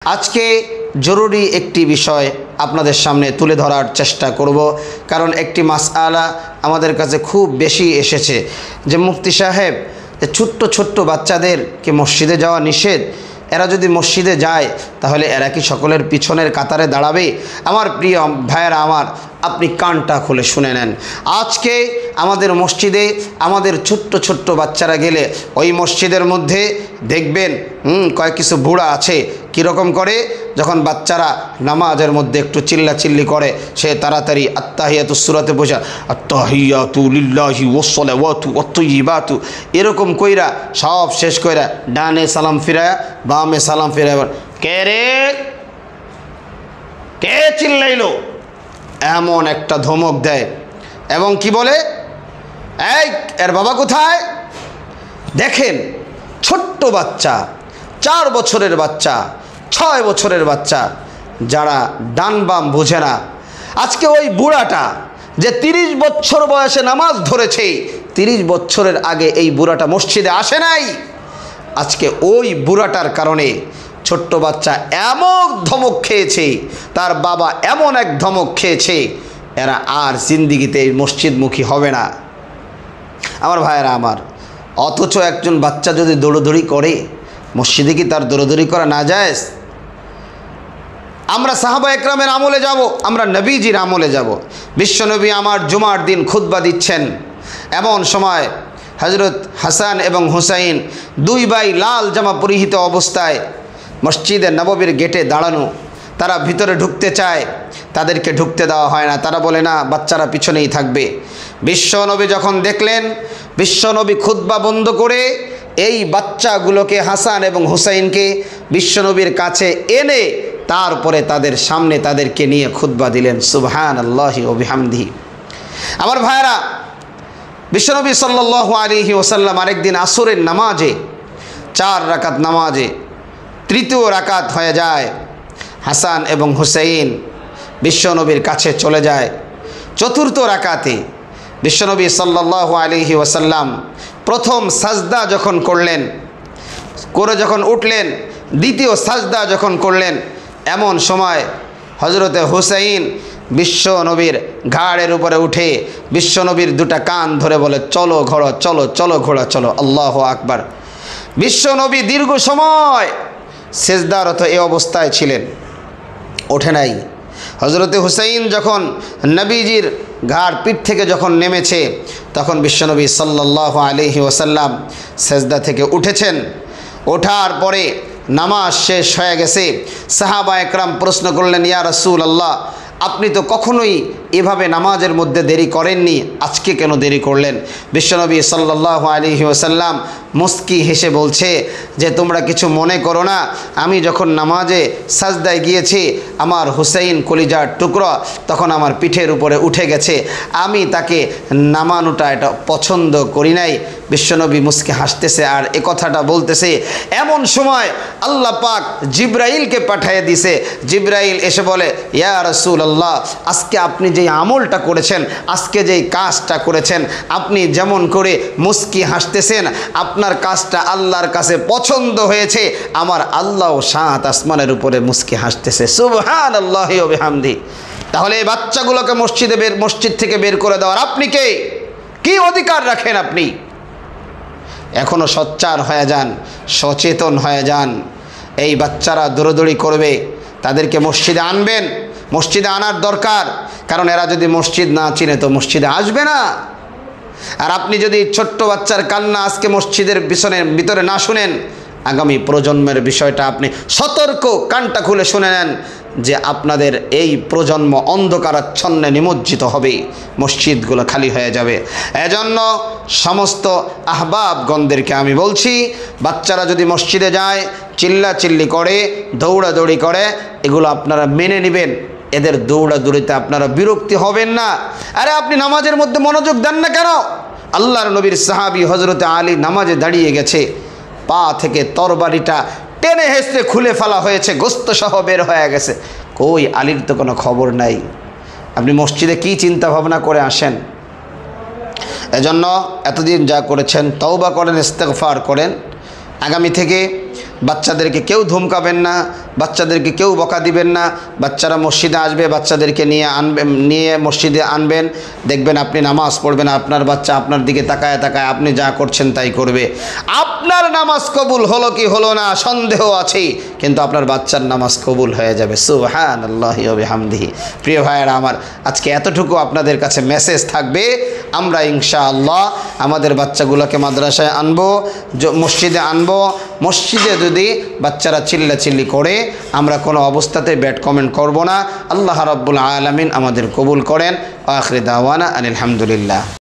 আজকে জরুরি একটি বিষয় আপনাদের সামনে তুলে ধরার চেষ্টা করব, কারণ একটি মাসআলা আমাদের কাছে খুব বেশি এসেছে যে মুফতি সাহেব, ছোট্ট ছোট্ট বাচ্চাদেরকে মসজিদে যাওয়া নিষেধ, এরা যদি মসজিদে যায় তাহলে এরা কি সকলের পিছনের কাতারে দাঁড়াবে? আমার প্রিয় ভাইয়েরা আমার, আপনি কানটা খুলে শুনে নেন। আজকে আমাদের মসজিদে আমাদের ছোট্ট ছোট্ট বাচ্চারা গেলে ওই মসজিদের মধ্যে দেখবেন কয়েক কিছু বুড়া আছে, কীরকম করে যখন বাচ্চারা নামাজের মধ্যে একটু চিল্লাচিল্লি করে, সে তাড়াতাড়ি আত্তাহিয়াতু সূরাতে বোঝা আত্তাহিয়াতু লিল্লাহি ওয়াসসালাওয়াতু ওয়াত-তাইয়্যিবাতু এরকম কইরা সব শেষ কইরা ডানে সালাম ফিরায়া বামে সালাম ফিরায়া, কে রে, কে চিল্লাইলো, এমন একটা ধমক দেয় এবং কি বলে, এই এর বাবা কোথায়? দেখেন, ছোট্ট বাচ্চা, 4 বছরের বাচ্চা, 6 বছরের বাচ্চা, যারা ডান বাম বোঝে না। আজকে ওই বুড়াটা যে 30 বছর বয়সে নামাজ ধরেছে, 30 বছরের আগে এই বুড়াটা মসজিদে আসে নাই, আজকে ওই বুড়াটার কারণে ছোট্ট বাচ্চা এমন ধমক খেয়েছে, তার বাবা এমন এক ধমক খেয়েছে, এরা আর জিন্দিগিতে এই মসজিদমুখী হবে না। আমার ভাইয়েরা আমার, অথচ একজন বাচ্চা যদি দৌড়দৌড়ি করে, মসজিদে কি তার দৌড়দৌড়ি করা না যায়? আমরা সাহাবা একরামের আমলে যাব, আমরা নবীজির আমলে যাব। বিশ্বনবী আমার জুমার দিন খুতবা দিচ্ছেন, এমন সময় হযরত হাসান এবং হুসাইন 2 ভাই লাল জামা পরিহিত অবস্থায় মসজিদে নববীর গেটে দাঁড়ানো, তারা ভিতরে ঢুকতে চায়, তাদেরকে ঢুকতে দেওয়া হয় না, তারা বলে না, বাচ্চারা পিছনেই থাকবে। বিশ্বনবী যখন দেখলেন, বিশ্বনবী খুতবা বন্ধ করে এই বাচ্চাগুলোকে, হাসান এবং হুসাইনকে বিশ্বনবীর কাছে এনে তারপরে তাদের সামনে তাদেরকে নিয়ে খুতবা দিলেন। সুবহানাল্লাহি ওয়া বিহামদিহি। আমার ভাইরা, বিশ্বনবী সাল্লাল্লাহু আলাইহি ওয়াসাল্লাম আরেকদিন আসরের নামাজে, 4 রাকাত নামাজে 3য় রাকাত হয়ে যায়, হাসান এবং হুসাইন বিশ্বনবীর কাছে চলে যায়। 4র্থ রাকাতে বিশ্বনবী সাল্লাল্লাহু আলাইহি ওয়াসাল্লাম প্রথম সাজদা যখন করলেন, করে যখন উঠলেন, দ্বিতীয় সাজদা যখন করলেন, এমন সময় হযরতে হুসাইন বিশ্বনবীর ঘাড়ের উপরে উঠে বিশ্বনবীর 2টা কান ধরে বলে, চলো ঘোড়া চলো, চলো ঘোড়া চলো, আল্লাহু আকবার। বিশ্বনবী দীর্ঘ সময় সেজদারত এই অবস্থায় ছিলেন, ওঠে নাই। হযরতে হুসাইন যখন নবীজির ঘাড় পিঠ থেকে যখন নেমেছে, তখন বিশ্বনবী সাল্লাল্লাহু আলাইহি ওয়াসাল্লাম সেজদা থেকে উঠেছেন। ওঠার পরে নামাজ শেষ হয়ে গেছে। সাহাবা একরাম প্রশ্ন করলেন, ইয়া রাসূলুল্লাহ, আপনি তো কখনোই এভাবে নামাজের মধ্যে দেরি করেননি, আজকে কেন দেরি করলেন? বিশ্বনবী সাল্লাল্লাহু আলাইহি ওয়াসাল্লাম মুস্কি হেসে বলছে যে, তোমরা কিছু মনে করো না, আমি যখন নামাজে সাজদায় গিয়েছি, আমার হুসাইন কলিজার টুকরা তখন আমার পিঠের উপরে উঠে গেছে, আমি তাকে নামানোটা এটা পছন্দ করি নাই। বিশ্বনবী মুস্কি হাসতেছে আর এ কথাটা বলতেছে, এমন সময় আল্লাহ পাক জিব্রাইলকে পাঠিয়ে দিছে। জিব্রাইল এসে বলে, ইয়া রাসূলুল্লাহ, আজকে আপনি যেই আমলটা করেছেন, আজকে যেই কাজটা করেছেন, আপনি যেমন করে মুস্কি হাসতেছেন, আপনার কাজটা আল্লাহর কাছে পছন্দ হয়েছে, আমার আল্লাহ 7 আসমানের উপরে মুস্কি হাসতেছে। সুবহানাল্লাহি ওয়া বিহামদি। তাহলে এই বাচ্চাগুলোকে মসজিদ থেকে বের করে দেওয়ার আপনি কে? কি অধিকার রাখেন আপনি? এখনো সোচ্চার হয়ে যান, সচেতন হয়ে যান। এই বাচ্চারা দৌড়দৌড়ি করবে, তাদেরকে মসজিদে আনবেন, মসজিদে আনার দরকার, কারণ এরা যদি মসজিদ না চিনে তো মসজিদে আসবে না। আর আপনি যদি ছোট্ট বাচ্চার কান্না আজকে মসজিদের ভিতরে না শুনেন, আগামী প্রজন্মের বিষয়টা আপনি সতর্ক কানটা খুলে শুনে নেন যে আপনাদের এই প্রজন্ম অন্ধকারাচ্ছন্নে নিমজ্জিত হবে, মসজিদগুলো খালি হয়ে যাবে। এজন্য সমস্ত আহবাবগণদেরকে আমি বলছি, বাচ্চারা যদি মসজিদে যায়, চিল্লাচিল্লি করে, দৌড়াদৌড়ি করে, এগুলো আপনারা মেনে নেবেন, এদের দৌড়াদৌড়িতে আপনারা বিরক্তি হবেন না। আরে আপনি নামাজের মধ্যে মনোযোগ দেন না কেন? আল্লাহর নবীর সাহাবী হযরতে আলী নামাজে দাঁড়িয়ে গেছে, পা থেকে তরবারিটা টেনে হেসে খুলে ফেলা হয়েছে, গোস্ত সহ বের হয়ে গেছে। কই, আলীর তো কোনো খবর নাই। আপনি মসজিদে কি চিন্তা ভাবনা করে আসেন? এজন্য এতদিন যা করেছেন তওবা করেন, ইস্তেগফার করেন। আগামী থেকে বাচ্চাদেরকে কেউ ধমকাবেন না, বাচ্চাদেরকে কেউ বকা দিবেন না। বাচ্চারা মসজিদে আসবে, বাচ্চাদেরকে নিয়ে মসজিদে আনবেন, দেখবেন আপনি নামাজ পড়বেন, আপনার বাচ্চা আপনার দিকে তাকায় তাকায় আপনি যা করছেন তাই করবে। আপনার নামাজ কবুল হলো কি হলো না সন্দেহ আছেই, কিন্তু আপনার বাচ্চার নামাজ কবুল হয়ে যাবে। সুবহানাল্লাহি ওয়া বিহামদিহি। প্রিয় ভাইয়েরা আমার, আজকে এতটুকু আপনাদের কাছে মেসেজ থাকবে। আমরা ইনশাআল্লাহ আমাদের বাচ্চাগুলোকে মাদ্রাসায় আনবো, মসজিদে আনবো। মসজিদে যদি বাচ্চারা চিল্লাচিল্লি করে আমরা কোনো অবস্থাতে ব্যাড কমেন্ট করব না। আল্লাহ রাব্বুল আলামিন আমাদের কবুল করেন। আখির দাওয়ানা আলহামদুলিল্লাহ।